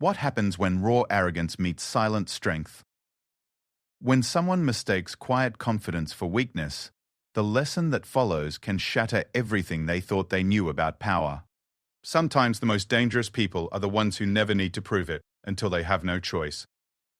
What happens when raw arrogance meets silent strength? When someone mistakes quiet confidence for weakness, the lesson that follows can shatter everything they thought they knew about power. Sometimes the most dangerous people are the ones who never need to prove it until they have no choice.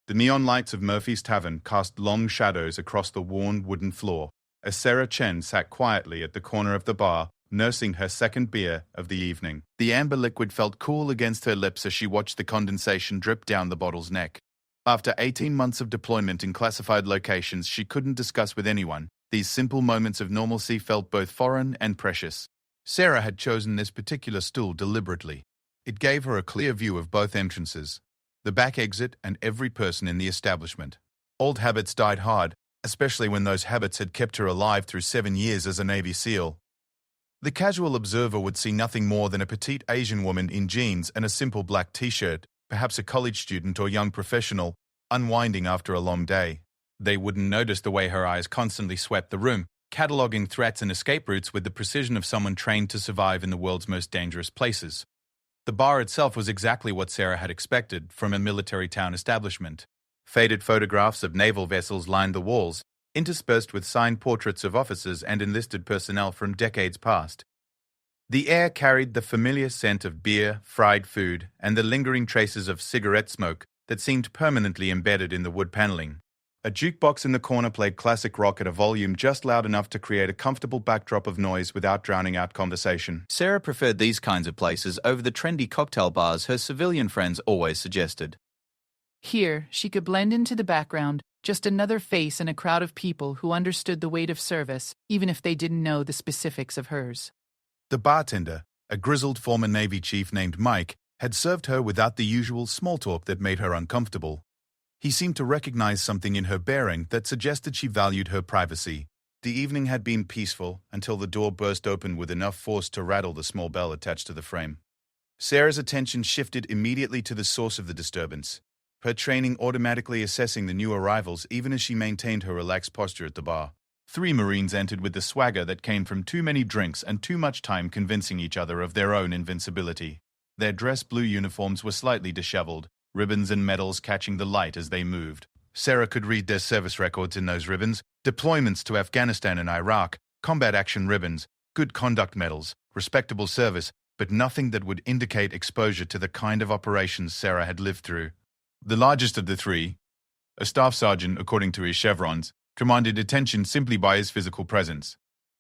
The neon lights of Murphy's Tavern cast long shadows across the worn wooden floor as Sarah Chen sat quietly at the corner of the bar, nursing her second beer of the evening. The amber liquid felt cool against her lips as she watched the condensation drip down the bottle's neck. After 18 months of deployment in classified locations she couldn't discuss with anyone, these simple moments of normalcy felt both foreign and precious. Sarah had chosen this particular stool deliberately. It gave her a clear view of both entrances, the back exit and every person in the establishment. Old habits died hard, especially when those habits had kept her alive through 7 years as a Navy SEAL. The casual observer would see nothing more than a petite Asian woman in jeans and a simple black t-shirt, perhaps a college student or young professional, unwinding after a long day. They wouldn't notice the way her eyes constantly swept the room, cataloging threats and escape routes with the precision of someone trained to survive in the world's most dangerous places. The bar itself was exactly what Sarah had expected from a military town establishment. Faded photographs of naval vessels lined the walls, interspersed with signed portraits of officers and enlisted personnel from decades past. The air carried the familiar scent of beer, fried food, and the lingering traces of cigarette smoke that seemed permanently embedded in the wood paneling. A jukebox in the corner played classic rock at a volume just loud enough to create a comfortable backdrop of noise without drowning out conversation. Sarah preferred these kinds of places over the trendy cocktail bars her civilian friends always suggested. Here, she could blend into the background, just another face in a crowd of people who understood the weight of service, even if they didn't know the specifics of hers. The bartender, a grizzled former Navy chief named Mike, had served her without the usual small talk that made her uncomfortable. He seemed to recognize something in her bearing that suggested she valued her privacy. The evening had been peaceful until the door burst open with enough force to rattle the small bell attached to the frame. Sarah's attention shifted immediately to the source of the disturbance, her training automatically assessing the new arrivals even as she maintained her relaxed posture at the bar. 3 Marines entered with the swagger that came from too many drinks and too much time convincing each other of their own invincibility. Their dress blue uniforms were slightly disheveled, ribbons and medals catching the light as they moved. Sarah could read their service records in those ribbons: deployments to Afghanistan and Iraq, combat action ribbons, good conduct medals, respectable service, but nothing that would indicate exposure to the kind of operations Sarah had lived through. The largest of the 3, a staff sergeant according to his chevrons, commanded attention simply by his physical presence.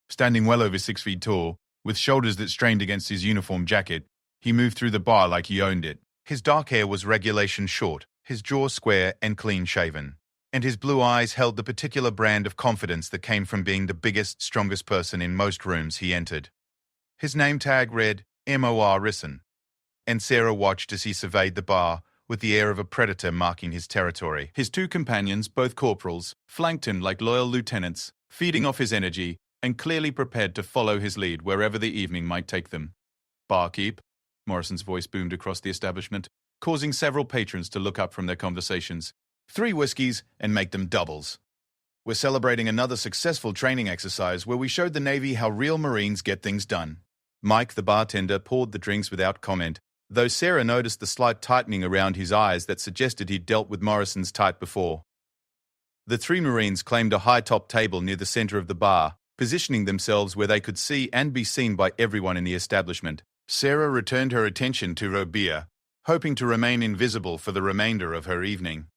Standing well over 6 feet tall, with shoulders that strained against his uniform jacket, he moved through the bar like he owned it. His dark hair was regulation short, his jaw square and clean-shaven, and his blue eyes held the particular brand of confidence that came from being the biggest, strongest person in most rooms he entered. His name tag read M.O.R. Risson, and Sarah watched as he surveyed the bar with the air of a predator marking his territory. His 2 companions, both corporals, flanked him like loyal lieutenants, feeding off his energy and clearly prepared to follow his lead wherever the evening might take them. "Barkeep," Morrison's voice boomed across the establishment, causing several patrons to look up from their conversations. 3 whiskeys and make them doubles. We're celebrating another successful training exercise where we showed the Navy how real Marines get things done. Mike, the bartender, poured the drinks without comment, though Sarah noticed the slight tightening around his eyes that suggested he'd dealt with Morrison's type before. The 3 Marines claimed a high-top table near the center of the bar, positioning themselves where they could see and be seen by everyone in the establishment. Sarah returned her attention to her beer, hoping to remain invisible for the remainder of her evening.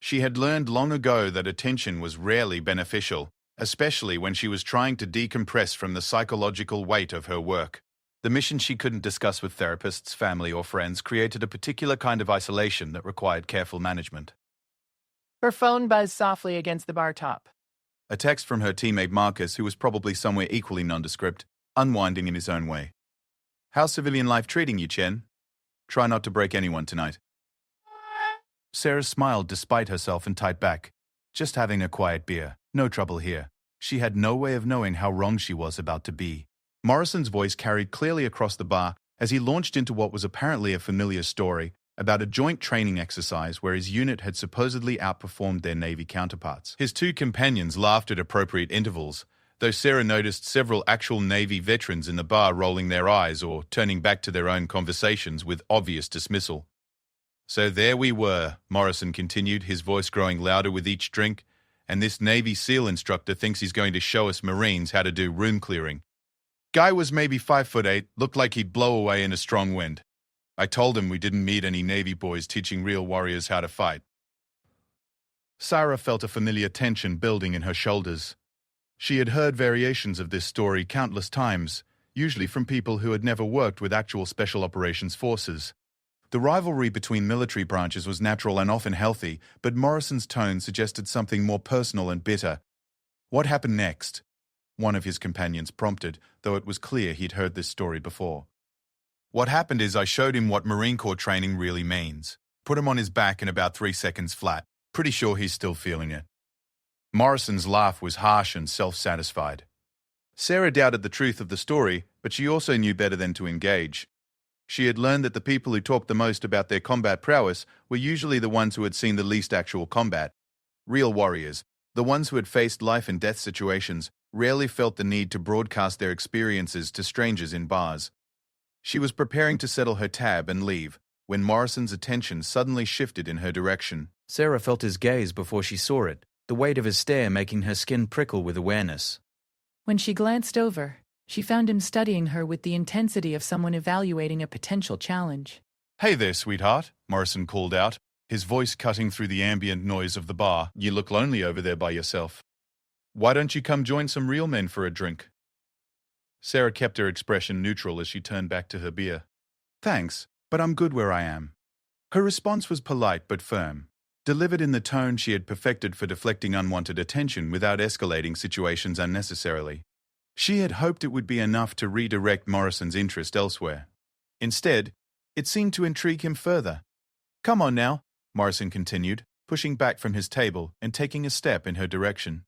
She had learned long ago that attention was rarely beneficial, especially when she was trying to decompress from the psychological weight of her work. The mission she couldn't discuss with therapists, family, or friends created a particular kind of isolation that required careful management. Her phone buzzed softly against the bar top. A text from her teammate Marcus, who was probably somewhere equally nondescript, unwinding in his own way. "How's civilian life treating you, Chen? Try not to break anyone tonight." Sarah smiled despite herself and tight back. Just having a quiet beer. No trouble here. She had no way of knowing how wrong she was about to be. Morrison's voice carried clearly across the bar as he launched into what was apparently a familiar story about a joint training exercise where his unit had supposedly outperformed their Navy counterparts. His 2 companions laughed at appropriate intervals, though Sarah noticed several actual Navy veterans in the bar rolling their eyes or turning back to their own conversations with obvious dismissal. So there we were, Morrison continued, his voice growing louder with each drink, and this Navy SEAL instructor thinks he's going to show us Marines how to do room clearing. Guy was maybe 5'8", looked like he'd blow away in a strong wind. I told him we didn't meet any Navy boys teaching real warriors how to fight. Sarah felt a familiar tension building in her shoulders. She had heard variations of this story countless times, usually from people who had never worked with actual special operations forces. The rivalry between military branches was natural and often healthy, but Morrison's tone suggested something more personal and bitter. What happened next? One of his companions prompted, though it was clear he'd heard this story before. What happened is I showed him what Marine Corps training really means. Put him on his back in about 3 seconds flat. Pretty sure he's still feeling it. Morrison's laugh was harsh and self-satisfied. Sarah doubted the truth of the story, but she also knew better than to engage. She had learned that the people who talked the most about their combat prowess were usually the ones who had seen the least actual combat. Real warriors, the ones who had faced life and death situations, rarely felt the need to broadcast their experiences to strangers in bars. She was preparing to settle her tab and leave, when Morrison's attention suddenly shifted in her direction. Sarah felt his gaze before she saw it, the weight of his stare making her skin prickle with awareness. When she glanced over, she found him studying her with the intensity of someone evaluating a potential challenge. "Hey there, sweetheart," Morrison called out, his voice cutting through the ambient noise of the bar. "You look lonely over there by yourself. Why don't you come join some real men for a drink?" Sarah kept her expression neutral as she turned back to her beer. "Thanks, but I'm good where I am." Her response was polite but firm, delivered in the tone she had perfected for deflecting unwanted attention without escalating situations unnecessarily. She had hoped it would be enough to redirect Morrison's interest elsewhere. Instead, it seemed to intrigue him further. "Come on now," Morrison continued, pushing back from his table and taking a step in her direction.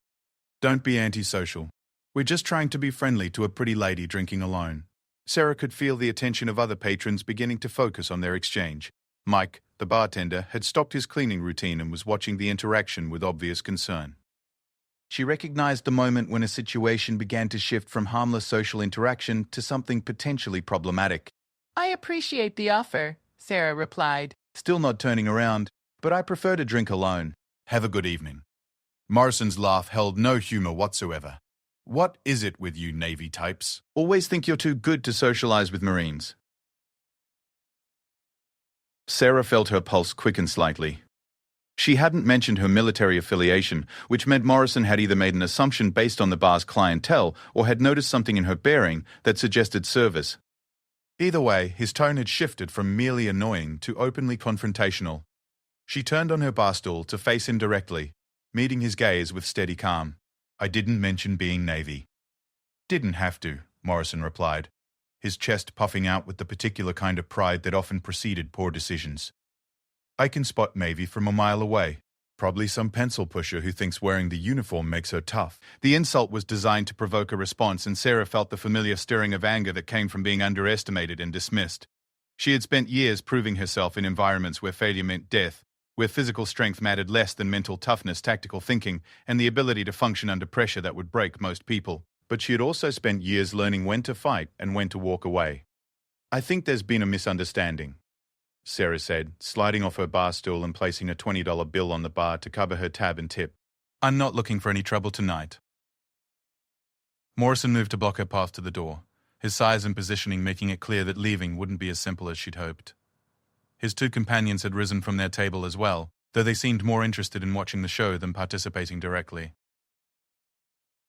"Don't be antisocial. We're just trying to be friendly to a pretty lady drinking alone." Sarah could feel the attention of other patrons beginning to focus on their exchange. Mike, the bartender, had stopped his cleaning routine and was watching the interaction with obvious concern. She recognized the moment when a situation began to shift from harmless social interaction to something potentially problematic. "I appreciate the offer," Sarah replied. Still not turning around, "But I prefer to drink alone. Have a good evening." Morrison's laugh held no humor whatsoever. "What is it with you Navy types? Always think you're too good to socialize with Marines." Sarah felt her pulse quicken slightly. She hadn't mentioned her military affiliation, which meant Morrison had either made an assumption based on the bar's clientele or had noticed something in her bearing that suggested service. Either way, his tone had shifted from merely annoying to openly confrontational. She turned on her bar stool to face him directly, meeting his gaze with steady calm. "I didn't mention being Navy." "Didn't have to," Morrison replied, his chest puffing out with the particular kind of pride that often preceded poor decisions. "I can spot Navy from a mile away. Probably some pencil pusher who thinks wearing the uniform makes her tough." The insult was designed to provoke a response, and Sarah felt the familiar stirring of anger that came from being underestimated and dismissed. She had spent years proving herself in environments where failure meant death, where physical strength mattered less than mental toughness, tactical thinking, and the ability to function under pressure that would break most people. But she had also spent years learning when to fight and when to walk away. "I think there's been a misunderstanding," Sarah said, sliding off her bar stool and placing a $20 bill on the bar to cover her tab and tip. "I'm not looking for any trouble tonight." Morrison moved to block her path to the door, his size and positioning making it clear that leaving wouldn't be as simple as she'd hoped. His two companions had risen from their table as well, though they seemed more interested in watching the show than participating directly.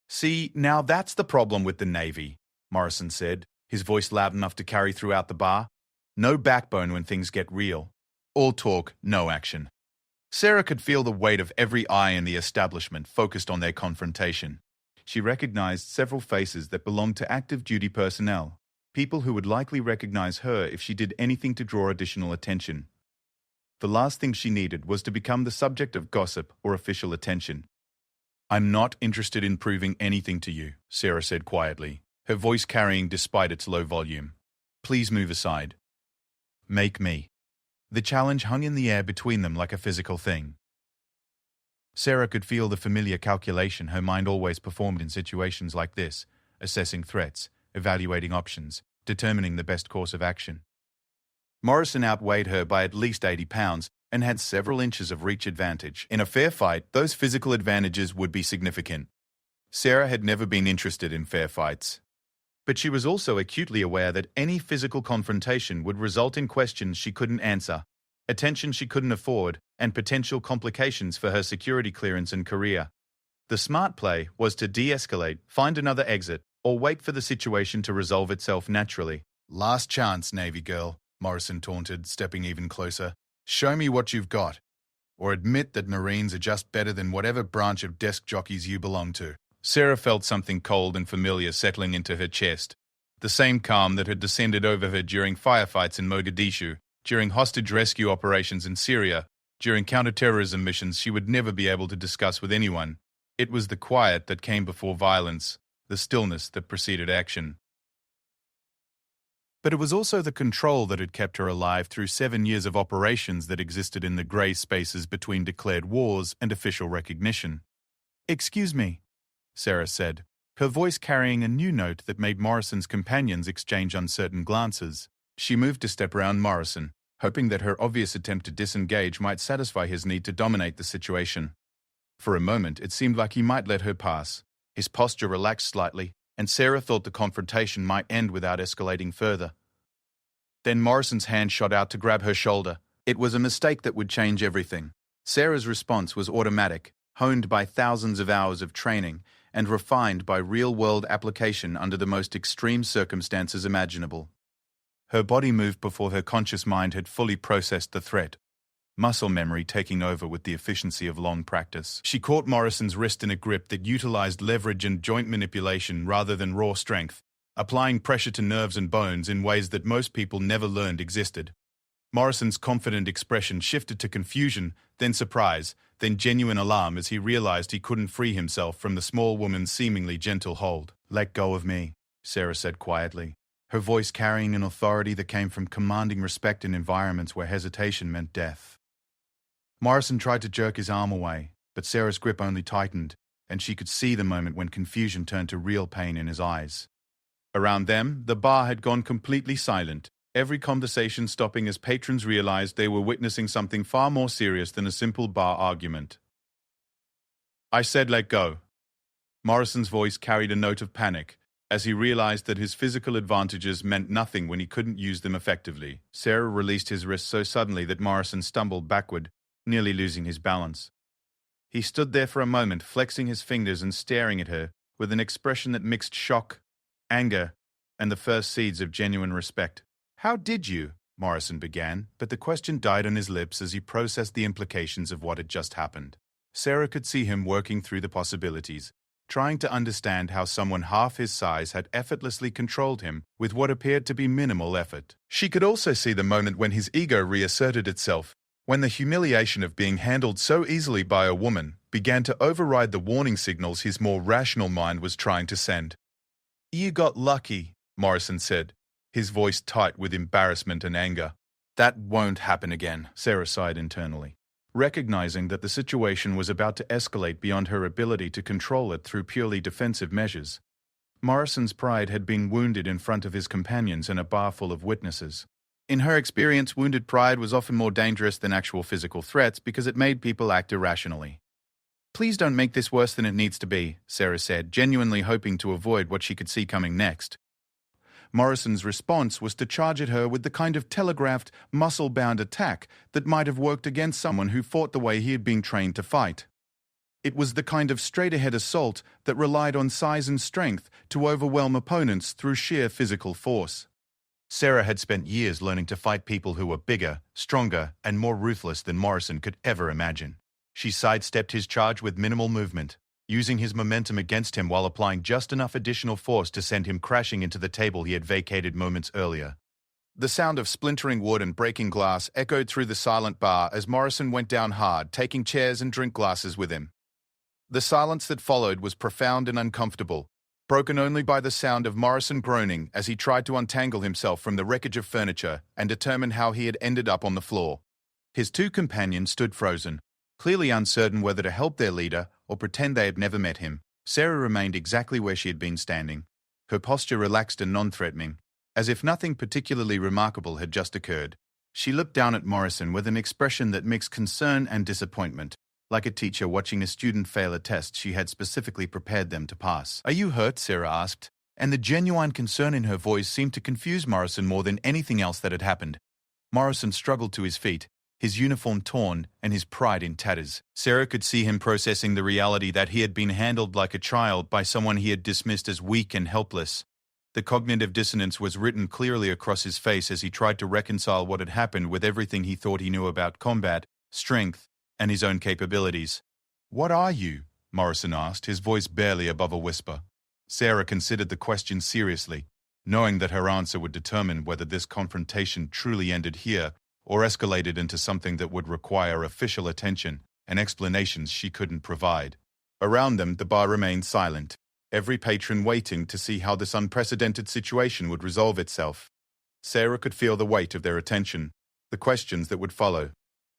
"See, now that's the problem with the Navy," Morrison said, his voice loud enough to carry throughout the bar. "No backbone when things get real. All talk, no action." Sarah could feel the weight of every eye in the establishment focused on their confrontation. She recognized several faces that belonged to active duty personnel, people who would likely recognize her if she did anything to draw additional attention. The last thing she needed was to become the subject of gossip or official attention. "I'm not interested in proving anything to you," Sarah said quietly, her voice carrying despite its low volume. "Please move aside." "Make me." The challenge hung in the air between them like a physical thing. Sarah could feel the familiar calculation her mind always performed in situations like this, assessing threats, evaluating options, determining the best course of action. Morrison outweighed her by at least 80 pounds and had several inches of reach advantage. In a fair fight, those physical advantages would be significant. Sarah had never been interested in fair fights. But she was also acutely aware that any physical confrontation would result in questions she couldn't answer, attention she couldn't afford, and potential complications for her security clearance and career. The smart play was to de-escalate, find another exit, or wait for the situation to resolve itself naturally. "Last chance, Navy girl," Morrison taunted, stepping even closer. "Show me what you've got. Or admit that Marines are just better than whatever branch of desk jockeys you belong to." Sarah felt something cold and familiar settling into her chest. The same calm that had descended over her during firefights in Mogadishu, during hostage rescue operations in Syria, during counterterrorism missions she would never be able to discuss with anyone. It was the quiet that came before violence, the stillness that preceded action. But it was also the control that had kept her alive through 7 years of operations that existed in the grey spaces between declared wars and official recognition. "Excuse me," Sarah said, her voice carrying a new note that made Morrison's companions exchange uncertain glances. She moved a step around Morrison, hoping that her obvious attempt to disengage might satisfy his need to dominate the situation. For a moment, it seemed like he might let her pass. His posture relaxed slightly, and Sarah thought the confrontation might end without escalating further. Then Morrison's hand shot out to grab her shoulder. It was a mistake that would change everything. Sarah's response was automatic, honed by thousands of hours of training, and refined by real-world application under the most extreme circumstances imaginable. Her body moved before her conscious mind had fully processed the threat, muscle memory taking over with the efficiency of long practice. She caught Morrison's wrist in a grip that utilized leverage and joint manipulation rather than raw strength, applying pressure to nerves and bones in ways that most people never learned existed. Morrison's confident expression shifted to confusion, then surprise, then genuine alarm as he realized he couldn't free himself from the small woman's seemingly gentle hold. "Let go of me," Sarah said quietly, her voice carrying an authority that came from commanding respect in environments where hesitation meant death. Morrison tried to jerk his arm away, but Sarah's grip only tightened, and she could see the moment when confusion turned to real pain in his eyes. Around them, the bar had gone completely silent, every conversation stopping as patrons realized they were witnessing something far more serious than a simple bar argument. "I said let go." Morrison's voice carried a note of panic, as he realized that his physical advantages meant nothing when he couldn't use them effectively. Sarah released his wrist so suddenly that Morrison stumbled backward, nearly losing his balance. He stood there for a moment, flexing his fingers and staring at her, with an expression that mixed shock, anger, and the first seeds of genuine respect. "How did you?" Morrison began, but the question died on his lips as he processed the implications of what had just happened. Sarah could see him working through the possibilities, trying to understand how someone half his size had effortlessly controlled him with what appeared to be minimal effort. She could also see the moment when his ego reasserted itself, when the humiliation of being handled so easily by a woman began to override the warning signals his more rational mind was trying to send. "You got lucky," Morrison said, his voice tight with embarrassment and anger. "That won't happen again," Sarah sighed internally, recognizing that the situation was about to escalate beyond her ability to control it through purely defensive measures. Morrison's pride had been wounded in front of his companions in a bar full of witnesses. In her experience, wounded pride was often more dangerous than actual physical threats because it made people act irrationally. "Please don't make this worse than it needs to be," Sarah said, genuinely hoping to avoid what she could see coming next. Morrison's response was to charge at her with the kind of telegraphed, muscle-bound attack that might have worked against someone who fought the way he had been trained to fight. It was the kind of straight-ahead assault that relied on size and strength to overwhelm opponents through sheer physical force. Sarah had spent years learning to fight people who were bigger, stronger, and more ruthless than Morrison could ever imagine. She sidestepped his charge with minimal movement, using his momentum against him while applying just enough additional force to send him crashing into the table he had vacated moments earlier. The sound of splintering wood and breaking glass echoed through the silent bar as Morrison went down hard, taking chairs and drink glasses with him. The silence that followed was profound and uncomfortable, broken only by the sound of Morrison groaning as he tried to untangle himself from the wreckage of furniture and determine how he had ended up on the floor. His two companions stood frozen, clearly uncertain whether to help their leader or pretend they had never met him. Sarah remained exactly where she had been standing, her posture relaxed and non-threatening, as if nothing particularly remarkable had just occurred. She looked down at Morrison with an expression that mixed concern and disappointment, like a teacher watching a student fail a test she had specifically prepared them to pass. "Are you hurt?" Sarah asked, and the genuine concern in her voice seemed to confuse Morrison more than anything else that had happened. Morrison struggled to his feet, his uniform torn and his pride in tatters. Sarah could see him processing the reality that he had been handled like a child by someone he had dismissed as weak and helpless. The cognitive dissonance was written clearly across his face as he tried to reconcile what had happened with everything he thought he knew about combat, strength, and his own capabilities. "What are you?" Morrison asked, his voice barely above a whisper. Sarah considered the question seriously, knowing that her answer would determine whether this confrontation truly ended here or escalated into something that would require official attention and explanations she couldn't provide. Around them, the bar remained silent, every patron waiting to see how this unprecedented situation would resolve itself. Sarah could feel the weight of their attention, the questions that would follow,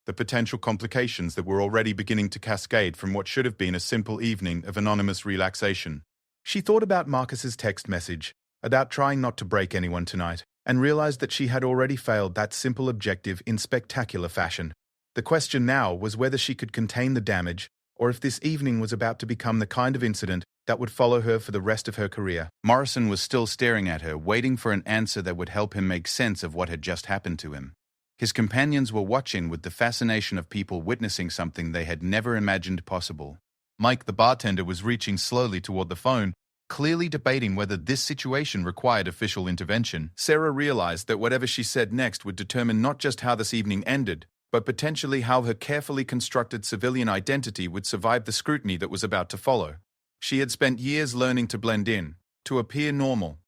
the potential complications that were already beginning to cascade from what should have been a simple evening of anonymous relaxation. She thought about Marcus's text message, about trying not to break anyone tonight, and realized that she had already failed that simple objective in spectacular fashion. The question now was whether she could contain the damage, or if this evening was about to become the kind of incident that would follow her for the rest of her career. Morrison was still staring at her, waiting for an answer that would help him make sense of what had just happened to him. His companions were watching with the fascination of people witnessing something they had never imagined possible. Mike, the bartender, was reaching slowly toward the phone, clearly debating whether this situation required official intervention. Sarah realized that whatever she said next would determine not just how this evening ended, but potentially how her carefully constructed civilian identity would survive the scrutiny that was about to follow. She had spent years learning to blend in, to appear normal,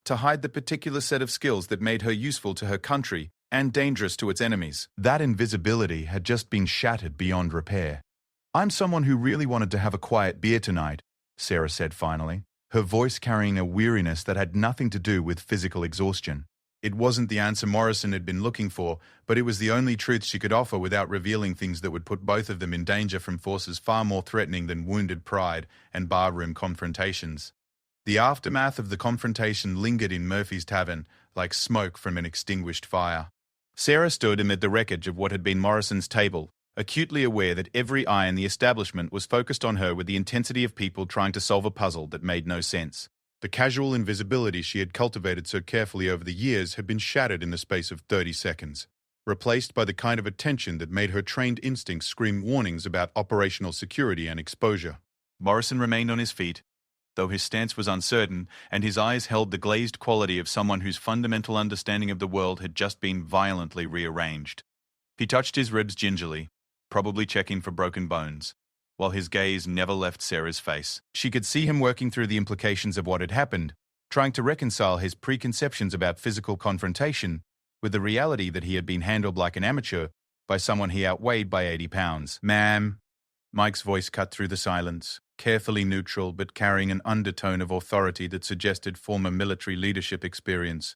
to hide the particular set of skills that made her useful to her country and dangerous to its enemies. That invisibility had just been shattered beyond repair. "I'm someone who really wanted to have a quiet beer tonight," Sarah said finally, her voice carrying a weariness that had nothing to do with physical exhaustion. It wasn't the answer Morrison had been looking for, but it was the only truth she could offer without revealing things that would put both of them in danger from forces far more threatening than wounded pride and barroom confrontations. The aftermath of the confrontation lingered in Murphy's Tavern, like smoke from an extinguished fire. Sarah stood amid the wreckage of what had been Morrison's table, acutely aware that every eye in the establishment was focused on her with the intensity of people trying to solve a puzzle that made no sense. The casual invisibility she had cultivated so carefully over the years had been shattered in the space of 30 seconds, replaced by the kind of attention that made her trained instincts scream warnings about operational security and exposure. Morrison remained on his feet, though his stance was uncertain, and his eyes held the glazed quality of someone whose fundamental understanding of the world had just been violently rearranged. He touched his ribs gingerly, probably checking for broken bones, while his gaze never left Sarah's face. She could see him working through the implications of what had happened, trying to reconcile his preconceptions about physical confrontation with the reality that he had been handled like an amateur by someone he outweighed by 80 pounds. "Ma'am," Mike's voice cut through the silence, carefully neutral but carrying an undertone of authority that suggested former military leadership experience.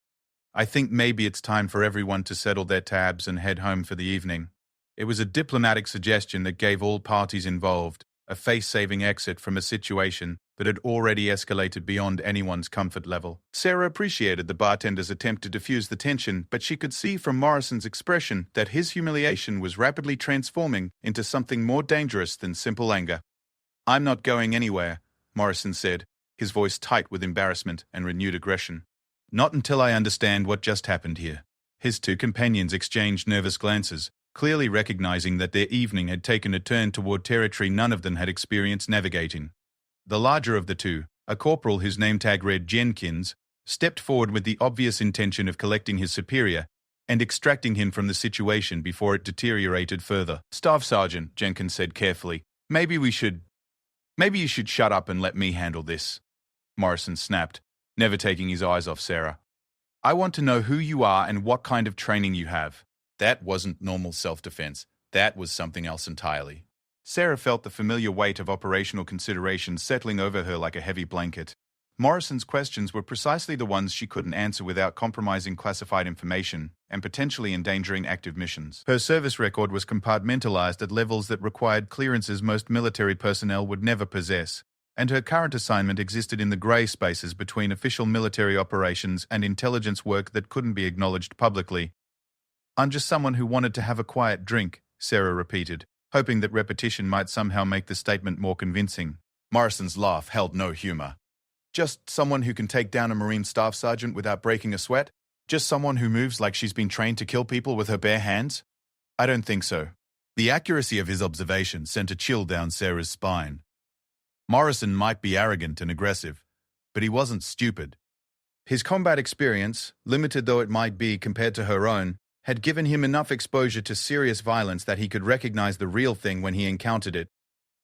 "I think maybe it's time for everyone to settle their tabs and head home for the evening." It was a diplomatic suggestion that gave all parties involved a face-saving exit from a situation that had already escalated beyond anyone's comfort level. Sarah appreciated the bartender's attempt to diffuse the tension, but she could see from Morrison's expression that his humiliation was rapidly transforming into something more dangerous than simple anger. "I'm not going anywhere," Morrison said, his voice tight with embarrassment and renewed aggression. "Not until I understand what just happened here." His two companions exchanged nervous glances, clearly recognizing that their evening had taken a turn toward territory none of them had experienced navigating. The larger of the two, a corporal whose name tag read Jenkins, stepped forward with the obvious intention of collecting his superior and extracting him from the situation before it deteriorated further. "Staff Sergeant," Jenkins said carefully, maybe you should shut up and let me handle this," Morrison snapped, never taking his eyes off Sarah. "I want to know who you are and what kind of training you have." That wasn't normal self-defense. That was something else entirely. Sarah felt the familiar weight of operational considerations settling over her like a heavy blanket. Morrison's questions were precisely the ones she couldn't answer without compromising classified information and potentially endangering active missions. Her service record was compartmentalized at levels that required clearances most military personnel would never possess, and her current assignment existed in the grey spaces between official military operations and intelligence work that couldn't be acknowledged publicly. I'm just someone who wanted to have a quiet drink, Sarah repeated, hoping that repetition might somehow make the statement more convincing. Morrison's laugh held no humor. Just someone who can take down a Marine staff sergeant without breaking a sweat? Just someone who moves like she's been trained to kill people with her bare hands? I don't think so. The accuracy of his observation sent a chill down Sarah's spine. Morrison might be arrogant and aggressive, but he wasn't stupid. His combat experience, limited though it might be compared to her own, had given him enough exposure to serious violence that he could recognize the real thing when he encountered it.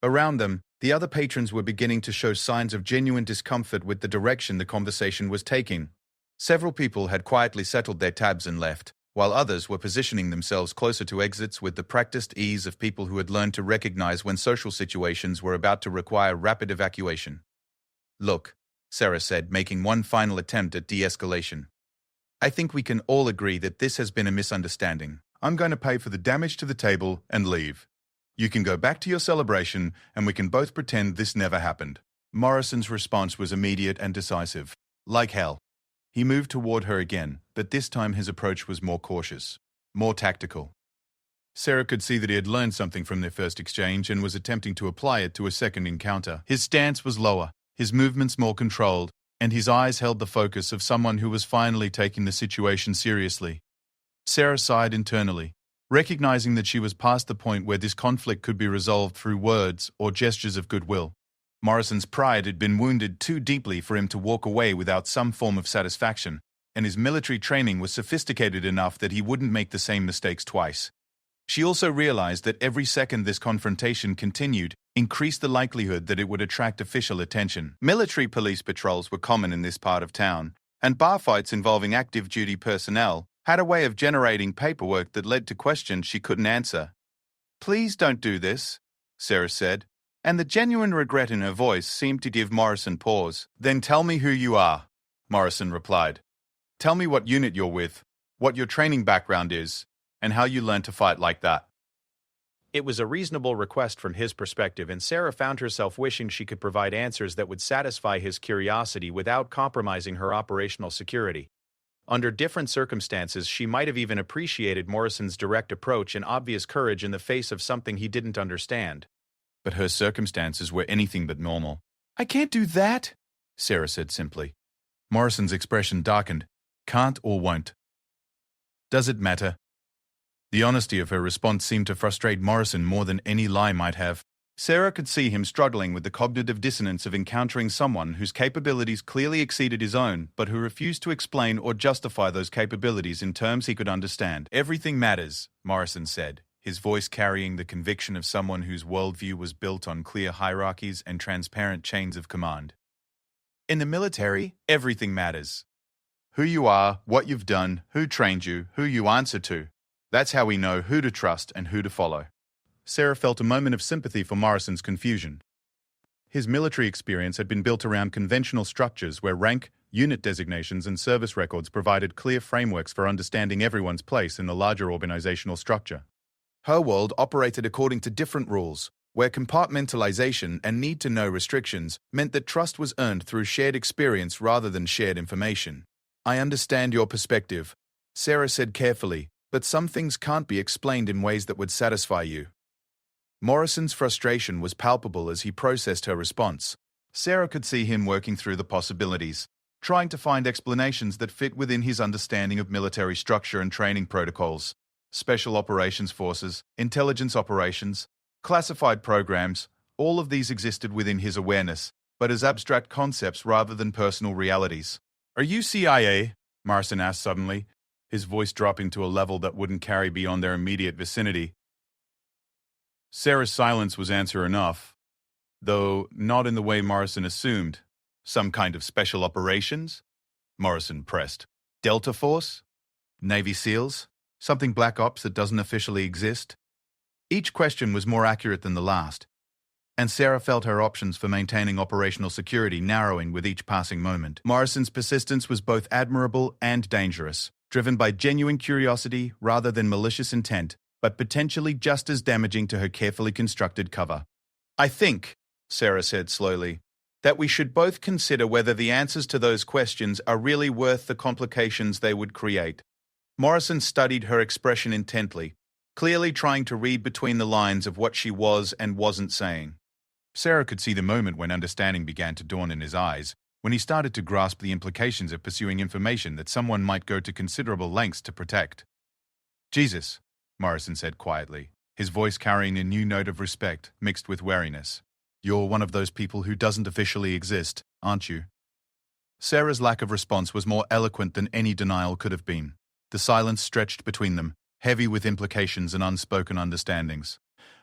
Around them, the other patrons were beginning to show signs of genuine discomfort with the direction the conversation was taking. Several people had quietly settled their tabs and left, while others were positioning themselves closer to exits with the practiced ease of people who had learned to recognize when social situations were about to require rapid evacuation. Look, Sarah said, making one final attempt at de-escalation. I think we can all agree that this has been a misunderstanding. I'm going to pay for the damage to the table and leave. You can go back to your celebration, and we can both pretend this never happened. Morrison's response was immediate and decisive. Like hell. He moved toward her again, but this time his approach was more cautious, more tactical. Sarah could see that he had learned something from their first exchange and was attempting to apply it to a second encounter. His stance was lower, his movements more controlled, and his eyes held the focus of someone who was finally taking the situation seriously. Sarah sighed internally, recognizing that she was past the point where this conflict could be resolved through words or gestures of goodwill. Morrison's pride had been wounded too deeply for him to walk away without some form of satisfaction, and his military training was sophisticated enough that he wouldn't make the same mistakes twice. She also realized that every second this confrontation continued increased the likelihood that it would attract official attention. Military police patrols were common in this part of town, and bar fights involving active duty personnel had a way of generating paperwork that led to questions she couldn't answer. Please don't do this, Sarah said, and the genuine regret in her voice seemed to give Morrison pause. Then tell me who you are, Morrison replied. Tell me what unit you're with, what your training background is, and how you learned to fight like that. It was a reasonable request from his perspective, and Sarah found herself wishing she could provide answers that would satisfy his curiosity without compromising her operational security. Under different circumstances, she might have even appreciated Morrison's direct approach and obvious courage in the face of something he didn't understand. But her circumstances were anything but normal. I can't do that, Sarah said simply. Morrison's expression darkened. Can't or won't. Does it matter? The honesty of her response seemed to frustrate Morrison more than any lie might have. Sarah could see him struggling with the cognitive dissonance of encountering someone whose capabilities clearly exceeded his own, but who refused to explain or justify those capabilities in terms he could understand. Everything matters, Morrison said, his voice carrying the conviction of someone whose worldview was built on clear hierarchies and transparent chains of command. In the military, everything matters. Who you are, what you've done, who trained you, who you answer to. That's how we know who to trust and who to follow. Sarah felt a moment of sympathy for Morrison's confusion. His military experience had been built around conventional structures where rank, unit designations, and service records provided clear frameworks for understanding everyone's place in the larger organizational structure. Her world operated according to different rules, where compartmentalization and need-to-know restrictions meant that trust was earned through shared experience rather than shared information. I understand your perspective, Sarah said carefully, but some things can't be explained in ways that would satisfy you. Morrison's frustration was palpable as he processed her response. Sarah could see him working through the possibilities, trying to find explanations that fit within his understanding of military structure and training protocols, special operations forces, intelligence operations, classified programs. All of these existed within his awareness, but as abstract concepts rather than personal realities. Are you CIA? Morrison asked suddenly, his voice dropping to a level that wouldn't carry beyond their immediate vicinity. Sarah's silence was answer enough, though not in the way Morrison assumed. Some kind of special operations? Morrison pressed. Delta Force? Navy SEALs? Something Black Ops that doesn't officially exist? Each question was more accurate than the last, and Sarah felt her options for maintaining operational security narrowing with each passing moment. Morrison's persistence was both admirable and dangerous, driven by genuine curiosity rather than malicious intent, but potentially just as damaging to her carefully constructed cover. I think, Sarah said slowly, that we should both consider whether the answers to those questions are really worth the complications they would create. Morrison studied her expression intently, clearly trying to read between the lines of what she was and wasn't saying. Sarah could see the moment when understanding began to dawn in his eyes, when he started to grasp the implications of pursuing information that someone might go to considerable lengths to protect. "Jesus," Morrison said quietly, his voice carrying a new note of respect mixed with wariness. "You're one of those people who doesn't officially exist, aren't you?" Sarah's lack of response was more eloquent than any denial could have been. The silence stretched between them, heavy with implications and unspoken understandings.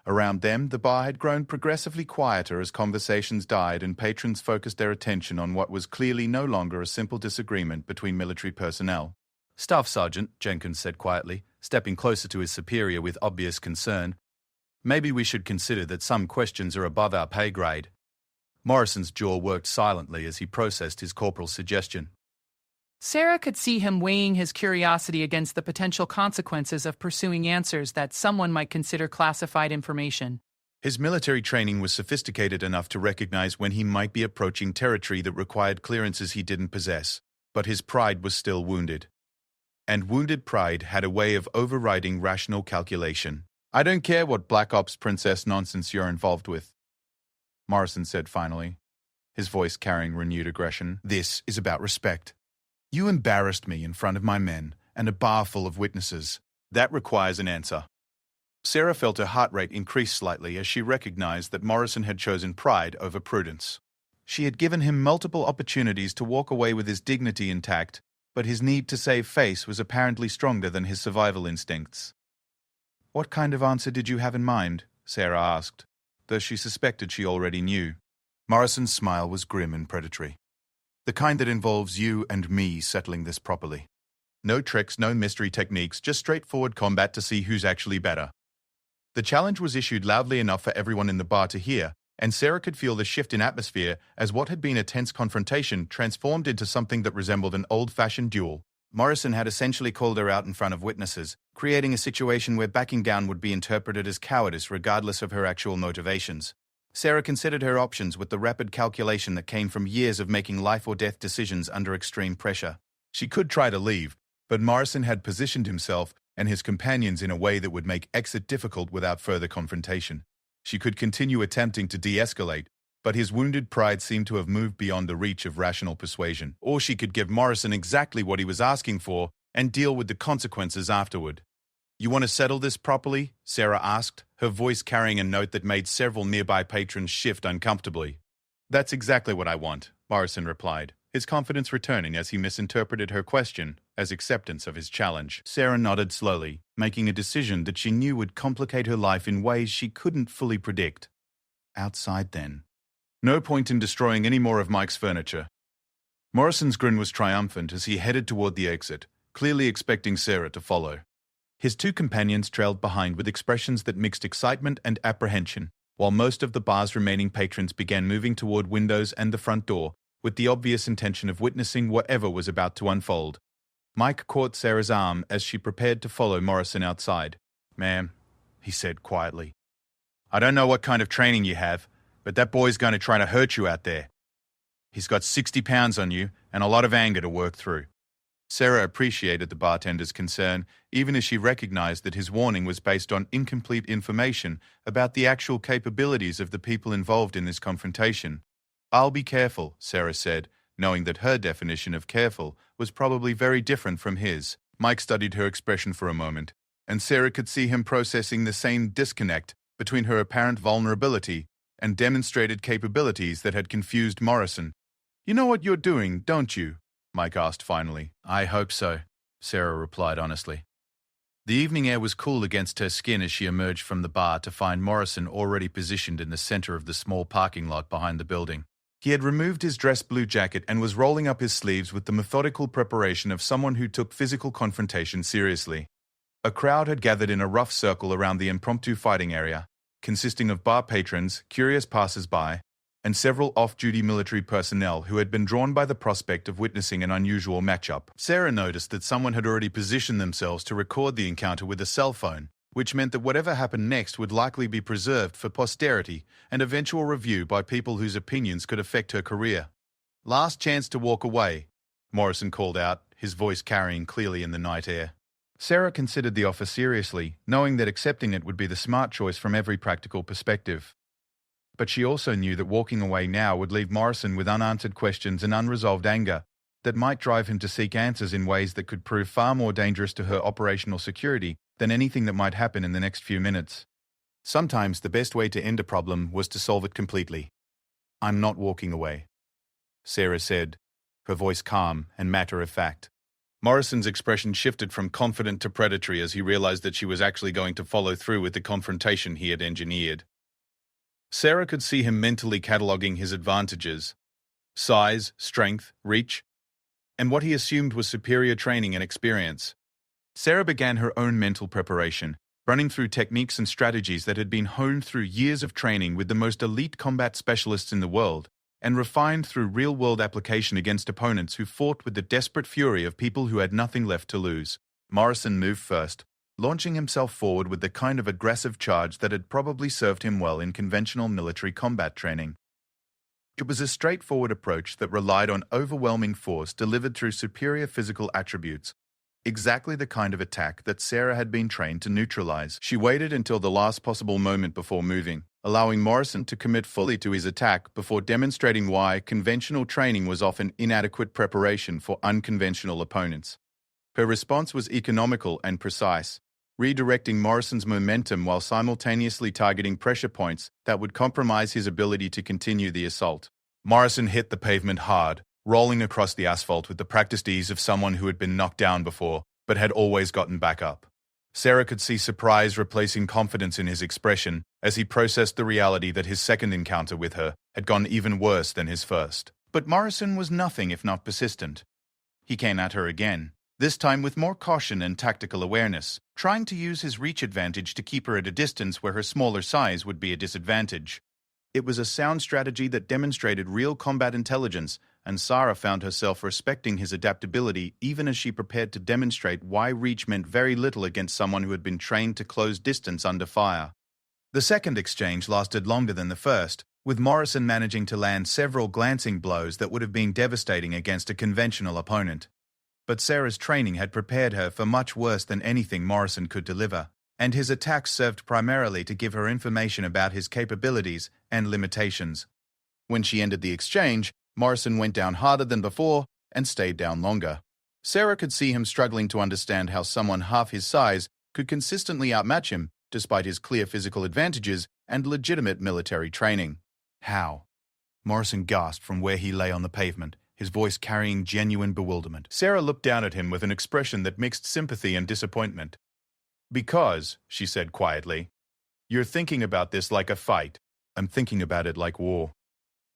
Around them, the bar had grown progressively quieter as conversations died and patrons focused their attention on what was clearly no longer a simple disagreement between military personnel. "Staff Sergeant," Jenkins said quietly, stepping closer to his superior with obvious concern, "maybe we should consider that some questions are above our pay grade." Morrison's jaw worked silently as he processed his corporal's suggestion. Sarah could see him weighing his curiosity against the potential consequences of pursuing answers that someone might consider classified information. His military training was sophisticated enough to recognize when he might be approaching territory that required clearances he didn't possess, but his pride was still wounded. And wounded pride had a way of overriding rational calculation. "I don't care what Black Ops princess nonsense you're involved with," Morrison said finally, his voice carrying renewed aggression. "This is about respect. You embarrassed me in front of my men and a bar full of witnesses. That requires an answer." Sarah felt her heart rate increase slightly as she recognized that Morrison had chosen pride over prudence. She had given him multiple opportunities to walk away with his dignity intact, but his need to save face was apparently stronger than his survival instincts. "What kind of answer did you have in mind?" Sarah asked, though she suspected she already knew. Morrison's smile was grim and predatory. "The kind that involves you and me settling this properly. No tricks, no mystery techniques, just straightforward combat to see who's actually better." The challenge was issued loudly enough for everyone in the bar to hear, and Sarah could feel the shift in atmosphere as what had been a tense confrontation transformed into something that resembled an old-fashioned duel. Morrison had essentially called her out in front of witnesses, creating a situation where backing down would be interpreted as cowardice regardless of her actual motivations. Sarah considered her options with the rapid calculation that came from years of making life-or-death decisions under extreme pressure. She could try to leave, but Morrison had positioned himself and his companions in a way that would make exit difficult without further confrontation. She could continue attempting to de-escalate, but his wounded pride seemed to have moved beyond the reach of rational persuasion. Or she could give Morrison exactly what he was asking for and deal with the consequences afterward. "You want to settle this properly?" Sarah asked, her voice carrying a note that made several nearby patrons shift uncomfortably. "That's exactly what I want," Morrison replied, his confidence returning as he misinterpreted her question as acceptance of his challenge. Sarah nodded slowly, making a decision that she knew would complicate her life in ways she couldn't fully predict. Outside then. No point in destroying any more of Mike's furniture. Morrison's grin was triumphant as he headed toward the exit, clearly expecting Sarah to follow. His two companions trailed behind with expressions that mixed excitement and apprehension, while most of the bar's remaining patrons began moving toward windows and the front door, with the obvious intention of witnessing whatever was about to unfold. Mike caught Sarah's arm as she prepared to follow Morrison outside. "Ma'am," he said quietly, "I don't know what kind of training you have, but that boy's going to try to hurt you out there. He's got 60 pounds on you and a lot of anger to work through." Sarah appreciated the bartender's concern, even as she recognized that his warning was based on incomplete information about the actual capabilities of the people involved in this confrontation. "I'll be careful," Sarah said, knowing that her definition of careful was probably very different from his. Mike studied her expression for a moment, and Sarah could see him processing the same disconnect between her apparent vulnerability and demonstrated capabilities that had confused Morrison. "You know what you're doing, don't you?" Mike asked finally. "I hope so," Sarah replied honestly. The evening air was cool against her skin as she emerged from the bar to find Morrison already positioned in the center of the small parking lot behind the building. He had removed his dress blue jacket and was rolling up his sleeves with the methodical preparation of someone who took physical confrontation seriously. A crowd had gathered in a rough circle around the impromptu fighting area, consisting of bar patrons, curious passers-by, and several off-duty military personnel who had been drawn by the prospect of witnessing an unusual matchup. Sarah noticed that someone had already positioned themselves to record the encounter with a cell phone, which meant that whatever happened next would likely be preserved for posterity and eventual review by people whose opinions could affect her career. "Last chance to walk away," Morrison called out, his voice carrying clearly in the night air. Sarah considered the offer seriously, knowing that accepting it would be the smart choice from every practical perspective. But she also knew that walking away now would leave Morrison with unanswered questions and unresolved anger that might drive him to seek answers in ways that could prove far more dangerous to her operational security than anything that might happen in the next few minutes. Sometimes the best way to end a problem was to solve it completely. "I'm not walking away," Sarah said, her voice calm and matter-of-fact. Morrison's expression shifted from confident to predatory as he realized that she was actually going to follow through with the confrontation he had engineered. Sarah could see him mentally cataloging his advantages: size, strength, reach, and what he assumed was superior training and experience. Sarah began her own mental preparation, running through techniques and strategies that had been honed through years of training with the most elite combat specialists in the world, and refined through real-world application against opponents who fought with the desperate fury of people who had nothing left to lose. Morrison moved first, launching himself forward with the kind of aggressive charge that had probably served him well in conventional military combat training. It was a straightforward approach that relied on overwhelming force delivered through superior physical attributes, exactly the kind of attack that Sarah had been trained to neutralize. She waited until the last possible moment before moving, allowing Morrison to commit fully to his attack before demonstrating why conventional training was often inadequate preparation for unconventional opponents. Her response was economical and precise, redirecting Morrison's momentum while simultaneously targeting pressure points that would compromise his ability to continue the assault. Morrison hit the pavement hard, rolling across the asphalt with the practiced ease of someone who had been knocked down before, but had always gotten back up. Sarah could see surprise replacing confidence in his expression as he processed the reality that his second encounter with her had gone even worse than his first. But Morrison was nothing if not persistent. He came at her again, this time with more caution and tactical awareness, trying to use his reach advantage to keep her at a distance where her smaller size would be a disadvantage. It was a sound strategy that demonstrated real combat intelligence, and Sarah found herself respecting his adaptability even as she prepared to demonstrate why reach meant very little against someone who had been trained to close distance under fire. The second exchange lasted longer than the first, with Morrison managing to land several glancing blows that would have been devastating against a conventional opponent. But Sarah's training had prepared her for much worse than anything Morrison could deliver, and his attacks served primarily to give her information about his capabilities and limitations. When she ended the exchange, Morrison went down harder than before and stayed down longer. Sarah could see him struggling to understand how someone half his size could consistently outmatch him, despite his clear physical advantages and legitimate military training. How? Morrison gasped from where he lay on the pavement, his voice carrying genuine bewilderment. Sarah looked down at him with an expression that mixed sympathy and disappointment. "Because," she said quietly, "you're thinking about this like a fight. I'm thinking about it like war."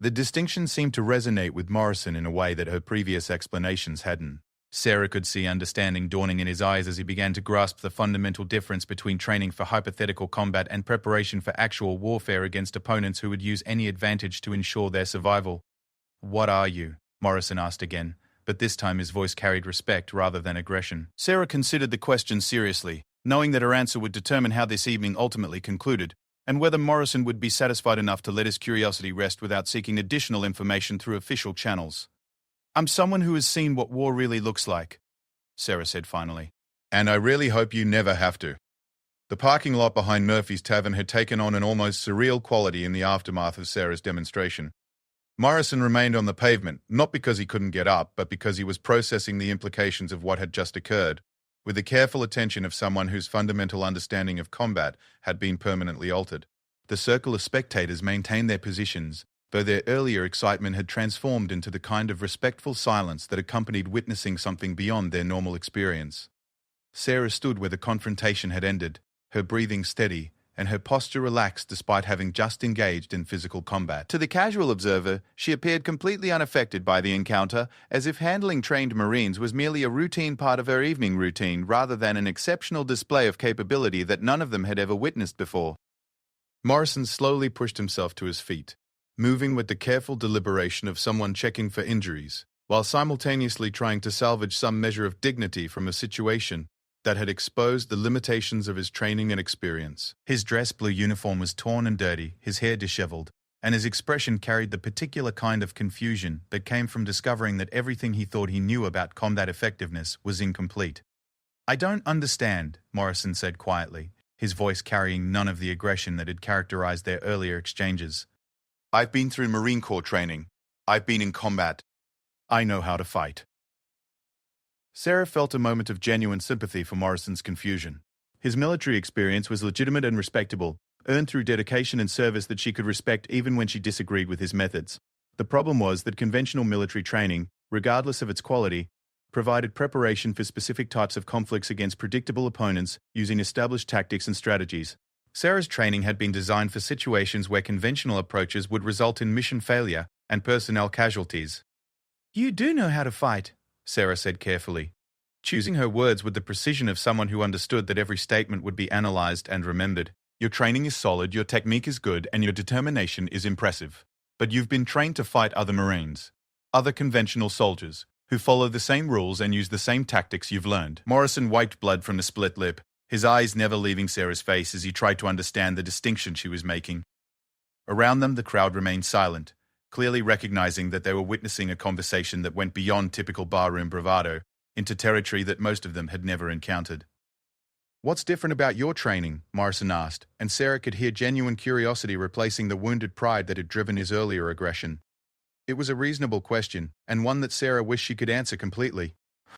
The distinction seemed to resonate with Morrison in a way that her previous explanations hadn't. Sarah could see understanding dawning in his eyes as he began to grasp the fundamental difference between training for hypothetical combat and preparation for actual warfare against opponents who would use any advantage to ensure their survival. "What are you?" Morrison asked again, but this time his voice carried respect rather than aggression. Sarah considered the question seriously, knowing that her answer would determine how this evening ultimately concluded, and whether Morrison would be satisfied enough to let his curiosity rest without seeking additional information through official channels. "I'm someone who has seen what war really looks like," Sarah said finally. "And I really hope you never have to." The parking lot behind Murphy's Tavern had taken on an almost surreal quality in the aftermath of Sarah's demonstration. Morrison remained on the pavement, not because he couldn't get up, but because he was processing the implications of what had just occurred, with the careful attention of someone whose fundamental understanding of combat had been permanently altered. The circle of spectators maintained their positions, though their earlier excitement had transformed into the kind of respectful silence that accompanied witnessing something beyond their normal experience. Sarah stood where the confrontation had ended, her breathing steady, and her posture relaxed despite having just engaged in physical combat. To the casual observer, she appeared completely unaffected by the encounter, as if handling trained Marines was merely a routine part of her evening routine rather than an exceptional display of capability that none of them had ever witnessed before. Morrison slowly pushed himself to his feet, moving with the careful deliberation of someone checking for injuries, while simultaneously trying to salvage some measure of dignity from a situation that had exposed the limitations of his training and experience. His dress blue uniform was torn and dirty, his hair disheveled, and his expression carried the particular kind of confusion that came from discovering that everything he thought he knew about combat effectiveness was incomplete. I don't understand, Morrison said quietly, his voice carrying none of the aggression that had characterized their earlier exchanges. I've been through Marine Corps training. I've been in combat. I know how to fight. Sarah felt a moment of genuine sympathy for Morrison's confusion. His military experience was legitimate and respectable, earned through dedication and service that she could respect even when she disagreed with his methods. The problem was that conventional military training, regardless of its quality, provided preparation for specific types of conflicts against predictable opponents using established tactics and strategies. Sarah's training had been designed for situations where conventional approaches would result in mission failure and personnel casualties. You do know how to fight, Sarah said carefully, choosing her words with the precision of someone who understood that every statement would be analyzed and remembered. Your training is solid, your technique is good, and your determination is impressive. But you've been trained to fight other Marines, other conventional soldiers, who follow the same rules and use the same tactics you've learned. Morrison wiped blood from the split lip, his eyes never leaving Sarah's face as he tried to understand the distinction she was making. Around them, the crowd remained silent, clearly recognizing that they were witnessing a conversation that went beyond typical barroom bravado into territory that most of them had never encountered. What's different about your training? Morrison asked, and Sarah could hear genuine curiosity replacing the wounded pride that had driven his earlier aggression. It was a reasonable question, and one that Sarah wished she could answer completely.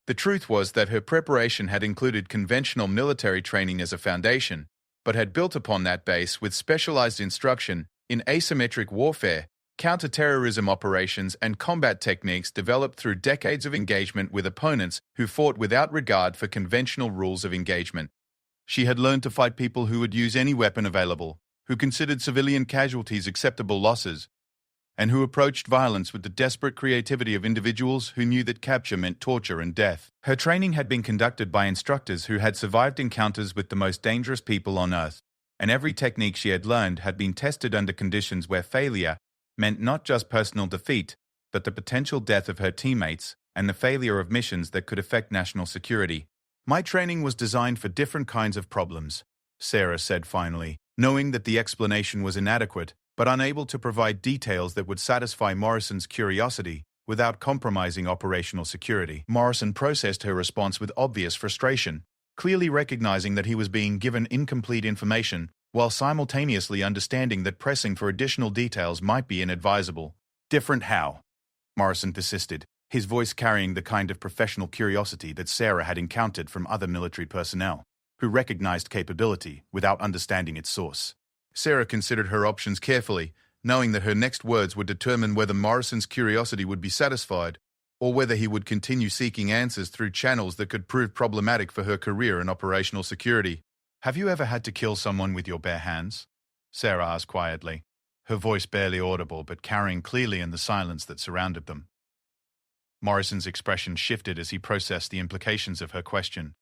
The truth was that her preparation had included conventional military training as a foundation, but had built upon that base with specialized instruction in asymmetric warfare, counter-terrorism operations, and combat techniques developed through decades of engagement with opponents who fought without regard for conventional rules of engagement. She had learned to fight people who would use any weapon available, who considered civilian casualties acceptable losses, and who approached violence with the desperate creativity of individuals who knew that capture meant torture and death. Her training had been conducted by instructors who had survived encounters with the most dangerous people on Earth, and every technique she had learned had been tested under conditions where failure meant not just personal defeat, but the potential death of her teammates and the failure of missions that could affect national security. My training was designed for different kinds of problems, Sarah said finally, knowing that the explanation was inadequate, but unable to provide details that would satisfy Morrison's curiosity without compromising operational security. Morrison processed her response with obvious frustration, clearly recognizing that he was being given incomplete information while simultaneously understanding that pressing for additional details might be inadvisable. Different how? Morrison persisted, his voice carrying the kind of professional curiosity that Sarah had encountered from other military personnel, who recognized capability without understanding its source. Sarah considered her options carefully, knowing that her next words would determine whether Morrison's curiosity would be satisfied, or whether he would continue seeking answers through channels that could prove problematic for her career and operational security. Have you ever had to kill someone with your bare hands? Sarah asked quietly, her voice barely audible but carrying clearly in the silence that surrounded them. Morrison's expression shifted as he processed the implications of her question.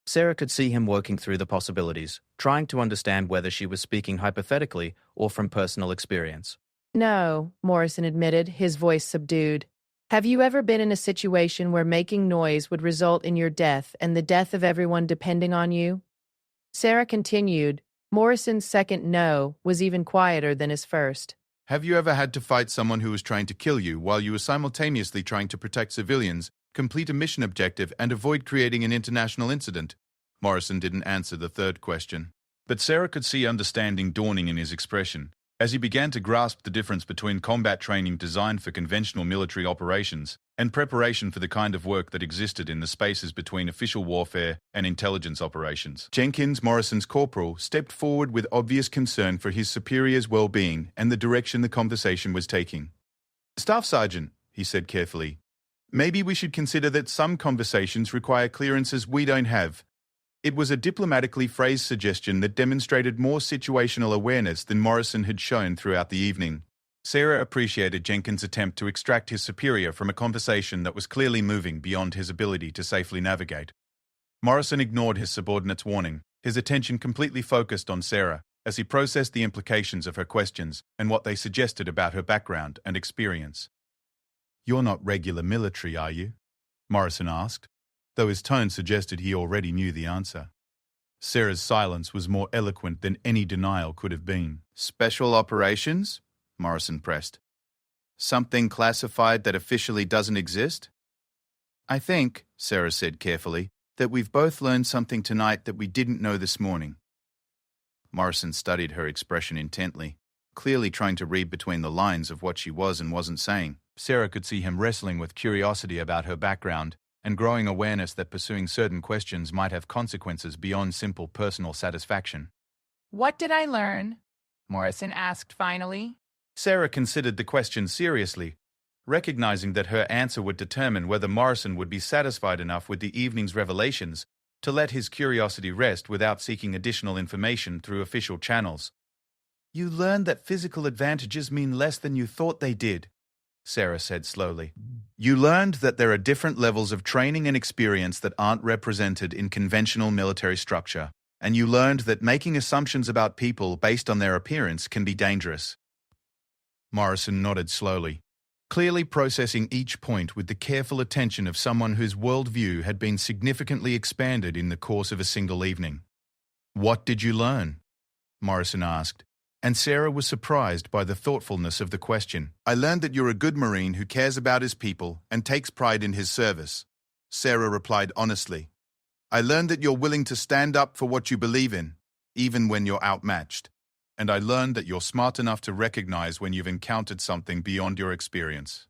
Sarah could see him working through the possibilities, trying to understand whether she was speaking hypothetically or from personal experience. No, Morrison admitted, his voice subdued. Have you ever been in a situation where making noise would result in your death and the death of everyone depending on you? Sarah continued. Morrison's second no was even quieter than his first. Have you ever had to fight someone who was trying to kill you while you were simultaneously trying to protect civilians, complete a mission objective, and avoid creating an international incident? Morrison didn't answer the third question. But Sarah could see understanding dawning in his expression, as he began to grasp the difference between combat training designed for conventional military operations and preparation for the kind of work that existed in the spaces between official warfare and intelligence operations. Jenkins, Morrison's corporal, stepped forward with obvious concern for his superior's well-being and the direction the conversation was taking. Staff Sergeant, he said carefully, maybe we should consider that some conversations require clearances we don't have. It was a diplomatically phrased suggestion that demonstrated more situational awareness than Morrison had shown throughout the evening. Sarah appreciated Jenkins' attempt to extract his superior from a conversation that was clearly moving beyond his ability to safely navigate. Morrison ignored his subordinate's warning, his attention completely focused on Sarah as he processed the implications of her questions and what they suggested about her background and experience. "You're not regular military, are you?" Morrison asked, though his tone suggested he already knew the answer. Sarah's silence was more eloquent than any denial could have been. "Special operations?" Morrison pressed. "Something classified that officially doesn't exist?" "I think," Sarah said carefully, that we've both learned something tonight that we didn't know this morning. Morrison studied her expression intently, clearly trying to read between the lines of what she was and wasn't saying. Sarah could see him wrestling with curiosity about her background and growing awareness that pursuing certain questions might have consequences beyond simple personal satisfaction. What did I learn? Morrison asked finally. Sarah considered the question seriously, recognizing that her answer would determine whether Morrison would be satisfied enough with the evening's revelations to let his curiosity rest without seeking additional information through official channels. You learned that physical advantages mean less than you thought they did, Sarah said slowly. You learned that there are different levels of training and experience that aren't represented in conventional military structure, and you learned that making assumptions about people based on their appearance can be dangerous. Morrison nodded slowly, clearly processing each point with the careful attention of someone whose worldview had been significantly expanded in the course of a single evening. What did you learn? Morrison asked, and Sarah was surprised by the thoughtfulness of the question. I learned that you're a good Marine who cares about his people and takes pride in his service, Sarah replied honestly. I learned that you're willing to stand up for what you believe in, even when you're outmatched. And I learned that you're smart enough to recognize when you've encountered something beyond your experience.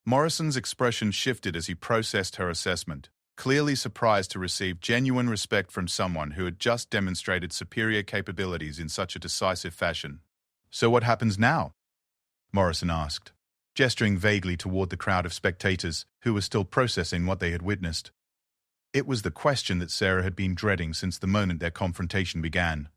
Morrison's expression shifted as he processed her assessment, clearly surprised to receive genuine respect from someone who had just demonstrated superior capabilities in such a decisive fashion. So what happens now? Morrison asked, gesturing vaguely toward the crowd of spectators who were still processing what they had witnessed. It was the question that Sarah had been dreading since the moment their confrontation began.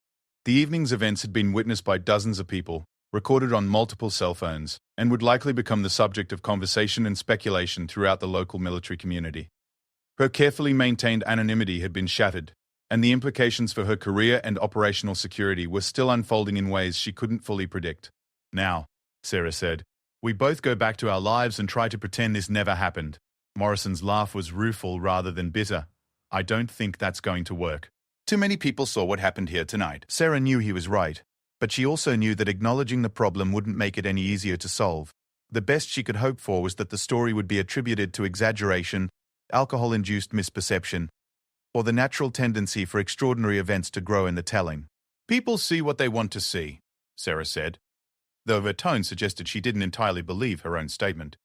The evening's events had been witnessed by dozens of people, recorded on multiple cell phones, and would likely become the subject of conversation and speculation throughout the local military community. Her carefully maintained anonymity had been shattered, and the implications for her career and operational security were still unfolding in ways she couldn't fully predict. Now, Sarah said, we both go back to our lives and try to pretend this never happened. Morrison's laugh was rueful rather than bitter. I don't think that's going to work. Too many people saw what happened here tonight. Sarah knew he was right, but she also knew that acknowledging the problem wouldn't make it any easier to solve. The best she could hope for was that the story would be attributed to exaggeration, alcohol-induced misperception, or the natural tendency for extraordinary events to grow in the telling. People see what they want to see, Sarah said, though her tone suggested she didn't entirely believe her own statement.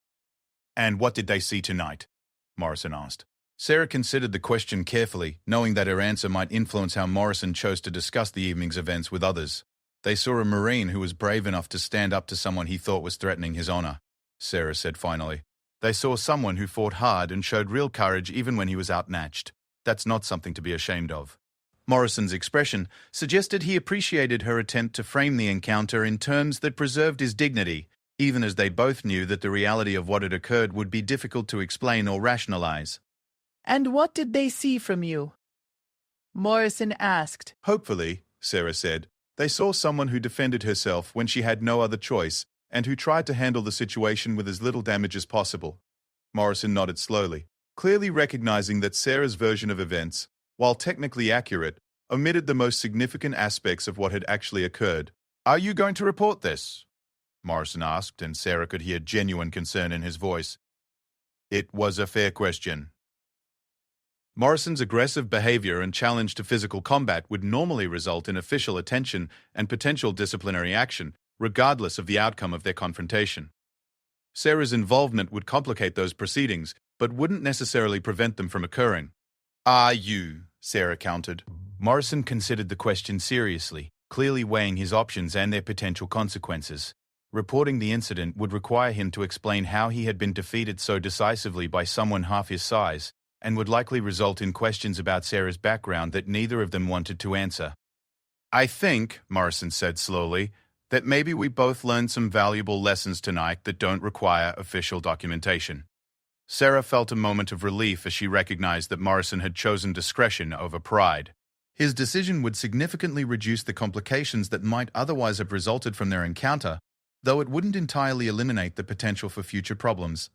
And what did they see tonight? Morrison asked. Sarah considered the question carefully, knowing that her answer might influence how Morrison chose to discuss the evening's events with others. They saw a Marine who was brave enough to stand up to someone he thought was threatening his honor, Sarah said finally. They saw someone who fought hard and showed real courage even when he was outmatched. That's not something to be ashamed of. Morrison's expression suggested he appreciated her attempt to frame the encounter in terms that preserved his dignity, even as they both knew that the reality of what had occurred would be difficult to explain or rationalize. And what did they see from you? Morrison asked. Hopefully, Sarah said, they saw someone who defended herself when she had no other choice and who tried to handle the situation with as little damage as possible. Morrison nodded slowly, clearly recognizing that Sarah's version of events, while technically accurate, omitted the most significant aspects of what had actually occurred. Are you going to report this? Morrison asked, and Sarah could hear genuine concern in his voice. It was a fair question. Morrison's aggressive behavior and challenge to physical combat would normally result in official attention and potential disciplinary action, regardless of the outcome of their confrontation. Sarah's involvement would complicate those proceedings, but wouldn't necessarily prevent them from occurring. Are you? Sarah countered. Morrison considered the question seriously, clearly weighing his options and their potential consequences. Reporting the incident would require him to explain how he had been defeated so decisively by someone half his size, and would likely result in questions about Sarah's background that neither of them wanted to answer. I think, Morrison said slowly, that maybe we both learned some valuable lessons tonight that don't require official documentation. Sarah felt a moment of relief as she recognized that Morrison had chosen discretion over pride. His decision would significantly reduce the complications that might otherwise have resulted from their encounter, though it wouldn't entirely eliminate the potential for future problems.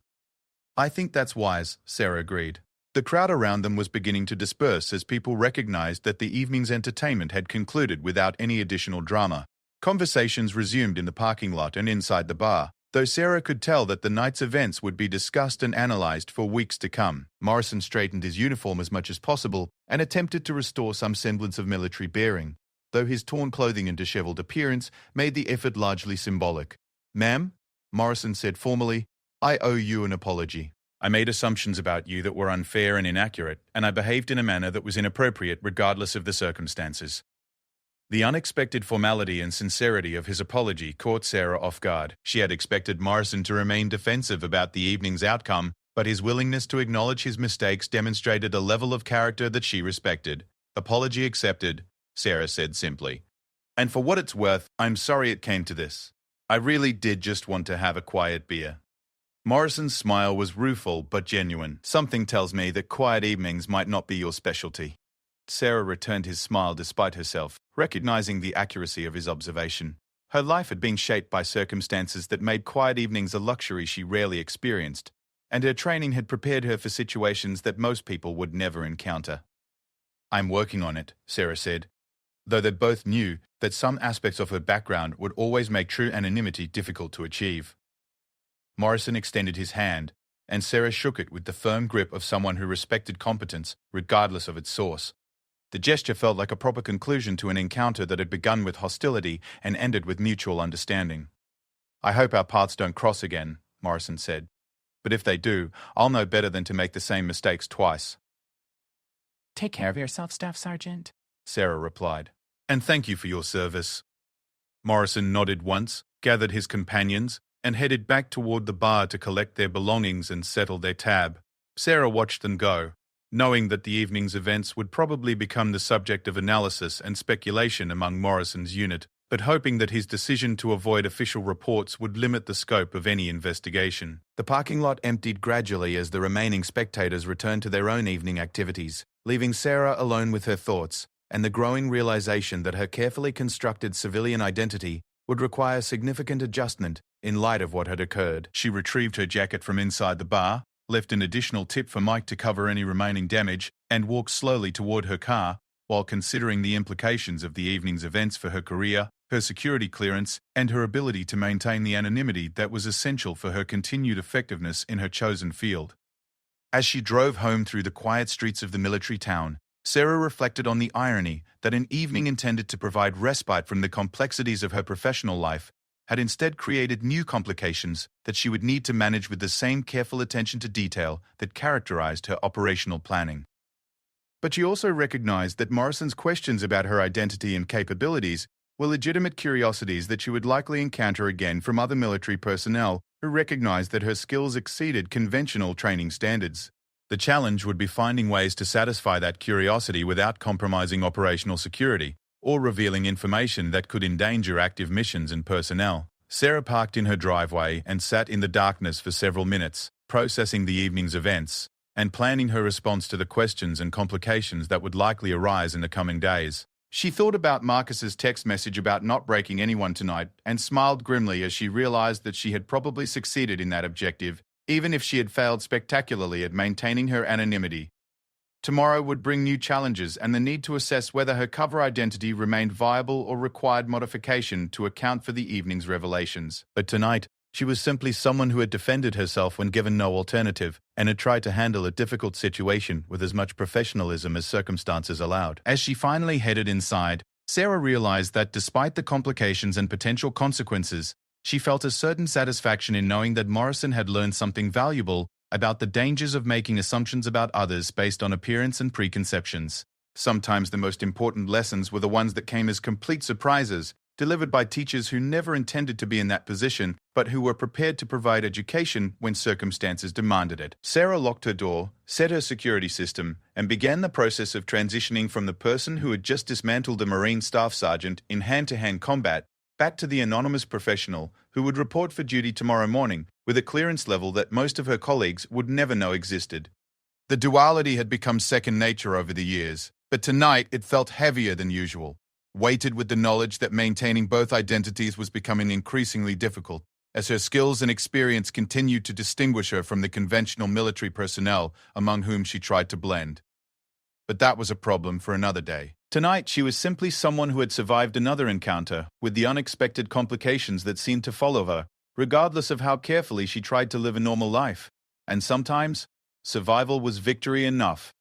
I think that's wise, Sarah agreed. The crowd around them was beginning to disperse as people recognized that the evening's entertainment had concluded without any additional drama. Conversations resumed in the parking lot and inside the bar, though Sarah could tell that the night's events would be discussed and analyzed for weeks to come. Morrison straightened his uniform as much as possible and attempted to restore some semblance of military bearing, though his torn clothing and disheveled appearance made the effort largely symbolic. "Ma'am," Morrison said formally, "I owe you an apology. I made assumptions about you that were unfair and inaccurate, and I behaved in a manner that was inappropriate regardless of the circumstances." The unexpected formality and sincerity of his apology caught Sarah off guard. She had expected Morrison to remain defensive about the evening's outcome, but his willingness to acknowledge his mistakes demonstrated a level of character that she respected. "Apology accepted," Sarah said simply. "And for what it's worth, I'm sorry it came to this. I really did just want to have a quiet beer." Morrison's smile was rueful but genuine. "Something tells me that quiet evenings might not be your specialty." Sarah returned his smile despite herself, recognizing the accuracy of his observation. Her life had been shaped by circumstances that made quiet evenings a luxury she rarely experienced, and her training had prepared her for situations that most people would never encounter. "I'm working on it," Sarah said, though they both knew that some aspects of her background would always make true anonymity difficult to achieve. Morrison extended his hand, and Sarah shook it with the firm grip of someone who respected competence regardless of its source. The gesture felt like a proper conclusion to an encounter that had begun with hostility and ended with mutual understanding. "I hope our paths don't cross again," Morrison said. "But if they do, I'll know better than to make the same mistakes twice." Take care of yourself, Staff Sergeant, Sarah replied. "And thank you for your service." Morrison nodded once, gathered his companions, and headed back toward the bar to collect their belongings and settle their tab. Sarah watched them go, knowing that the evening's events would probably become the subject of analysis and speculation among Morrison's unit, but hoping that his decision to avoid official reports would limit the scope of any investigation. The parking lot emptied gradually as the remaining spectators returned to their own evening activities, leaving Sarah alone with her thoughts and the growing realization that her carefully constructed civilian identity would require significant adjustment in light of what had occurred. She retrieved her jacket from inside the bar, left an additional tip for Mike to cover any remaining damage, and walked slowly toward her car, while considering the implications of the evening's events for her career, her security clearance, and her ability to maintain the anonymity that was essential for her continued effectiveness in her chosen field. As she drove home through the quiet streets of the military town, Sarah reflected on the irony that an evening intended to provide respite from the complexities of her professional life had instead created new complications that she would need to manage with the same careful attention to detail that characterized her operational planning. But she also recognized that Morrison's questions about her identity and capabilities were legitimate curiosities that she would likely encounter again from other military personnel who recognized that her skills exceeded conventional training standards. The challenge would be finding ways to satisfy that curiosity without compromising operational security or revealing information that could endanger active missions and personnel. Sarah parked in her driveway and sat in the darkness for several minutes, processing the evening's events and planning her response to the questions and complications that would likely arise in the coming days. She thought about Marcus's text message about not breaking anyone tonight and smiled grimly as she realized that she had probably succeeded in that objective, even if she had failed spectacularly at maintaining her anonymity. Tomorrow would bring new challenges and the need to assess whether her cover identity remained viable or required modification to account for the evening's revelations. But tonight, she was simply someone who had defended herself when given no alternative and had tried to handle a difficult situation with as much professionalism as circumstances allowed. As she finally headed inside, Sarah realized that despite the complications and potential consequences, she felt a certain satisfaction in knowing that Morrison had learned something valuable about the dangers of making assumptions about others based on appearance and preconceptions. Sometimes the most important lessons were the ones that came as complete surprises, delivered by teachers who never intended to be in that position, but who were prepared to provide education when circumstances demanded it. Sarah locked her door, set her security system, and began the process of transitioning from the person who had just dismantled a Marine staff sergeant in hand-to-hand combat back to the anonymous professional who would report for duty tomorrow morning with a clearance level that most of her colleagues would never know existed. The duality had become second nature over the years, but tonight it felt heavier than usual, weighted with the knowledge that maintaining both identities was becoming increasingly difficult, as her skills and experience continued to distinguish her from the conventional military personnel among whom she tried to blend. But that was a problem for another day. Tonight, she was simply someone who had survived another encounter with the unexpected complications that seemed to follow her, regardless of how carefully she tried to live a normal life. And sometimes, survival was victory enough.